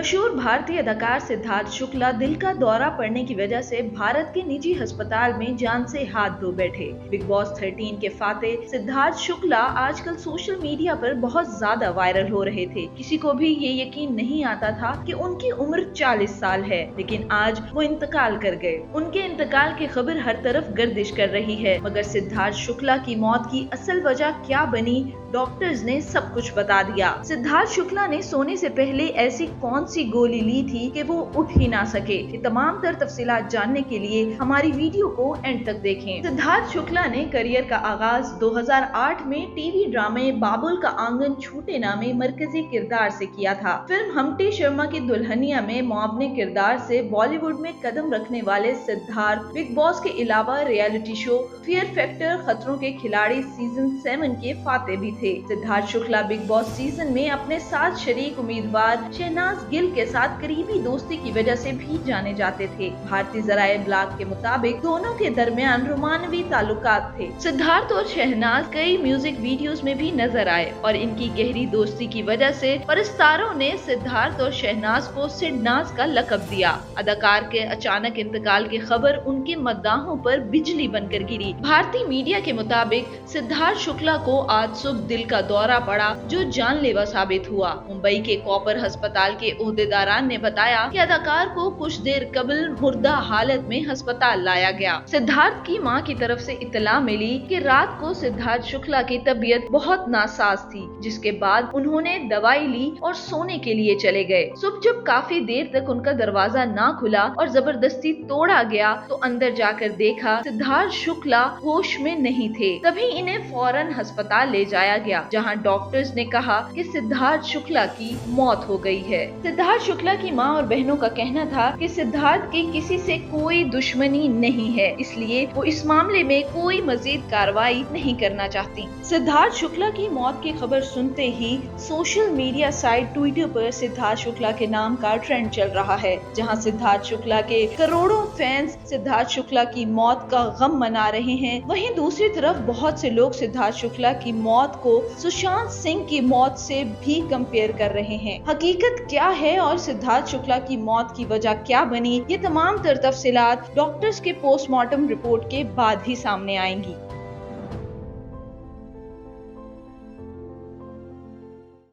मशहूर भारतीय अदाकार सिद्धार्थ शुक्ला दिल का दौरा पड़ने की वजह से भारत के निजी अस्पताल में जान से हाथ धो बैठे। बिग बॉस 13 के फाते सिद्धार्थ शुक्ला आजकल सोशल मीडिया पर बहुत ज्यादा वायरल हो रहे थे। किसी को भी ये यकीन नहीं आता था कि उनकी उम्र 40 साल है, लेकिन आज वो इंतकाल कर गए। उनके इंतकाल की खबर हर तरफ गर्दिश कर रही है, मगर सिद्धार्थ शुक्ला की मौत की असल वजह क्या बनी, डॉक्टर्स ने सब कुछ बता दिया। सिद्धार्थ शुक्ला ने सोने से पहले ऐसी कौन सी गोली ली थी कि वो उठ ही ना सके। ये तमाम तर तफसीलात जानने के लिए हमारी वीडियो को एंड तक देखें। सिद्धार्थ शुक्ला ने करियर का आगाज 2008 में टीवी ड्रामे बाबुल का आंगन छूटे नामे मरकजी किरदार से किया था। फिल्म हमटी शर्मा की दुल्हनिया में मुआवने किरदार से बॉलीवुड में कदम रखने वाले सिद्धार्थ बिग बॉस के अलावा रियलिटी शो फियर फैक्टर, खतरों के खिलाड़ी सीजन 7 के फाते भी थे। Siddharth Shukla big boss season में अपने साथ शरीक उम्मीदवार शहनाज गिल के साथ करीबी दोस्ती की वजह से भी जाने जाते थे। भारतीय जराये ब्लॉग के मुताबिक दोनों के दरमियान रोमानवी ताल्लुकात थे। सिद्धार्थ और शहनाज कई म्यूजिक वीडियोस में भी नजर आए और इनकी गहरी दोस्ती की वजह से परस्तारों ने सिद्धार्थ और शहनाज को सिडनाज का लकब दिया। अदाकार के अचानक इंतकाल की खबर उनके मद्दाहों पर बिजली बनकर गिरी। भारतीय मीडिया के मुताबिक सिद्धार्थ शुक्ला को आज सुबह दिल का दौरा पड़ा, जो जानलेवा साबित हुआ। मुंबई के कॉपर अस्पताल के ओहदेदारान ने बताया कि अदाकार को कुछ देर कबल मुर्दा हालत में अस्पताल लाया गया। सिद्धार्थ की मां की तरफ से इत्तला मिली कि रात को सिद्धार्थ शुक्ला की तबीयत बहुत नासाज थी, जिसके बाद उन्होंने दवाई ली और सोने के लिए चले गए। सुबह जब काफी देर तक उनका दरवाजा ना खुला और जबरदस्ती तोड़ा गया तो अंदर जाकर देखा सिद्धार्थ शुक्ला होश में नहीं थे। तभी इन्हें फौरन अस्पताल ले जाया गया, जहां डॉक्टर्स ने कहा कि सिद्धार्थ शुक्ला की मौत हो गई है। सिद्धार्थ शुक्ला की मां और बहनों का कहना था कि सिद्धार्थ की किसी से कोई दुश्मनी नहीं है, इसलिए वो इस मामले में कोई मजीद कार्रवाई नहीं करना चाहती। सिद्धार्थ शुक्ला की मौत की खबर सुनते ही सोशल मीडिया साइट ट्विटर पर सिद्धार्थ शुक्ला के नाम का ट्रेंड चल रहा है, जहां सिद्धार्थ शुक्ला के करोड़ों फैंस सिद्धार्थ शुक्ला की मौत का गम मना रहे हैं। वहीं दूसरी तरफ बहुत से लोग सिद्धार्थ शुक्ला की मौत को सुशांत सिंह की मौत से भी कंपेयर कर रहे हैं। हकीकत क्या है और सिद्धार्थ शुक्ला की मौत की वजह क्या बनी, ये तमाम तर तफसीलात डॉक्टर्स के पोस्टमार्टम रिपोर्ट के बाद ही सामने आएंगी।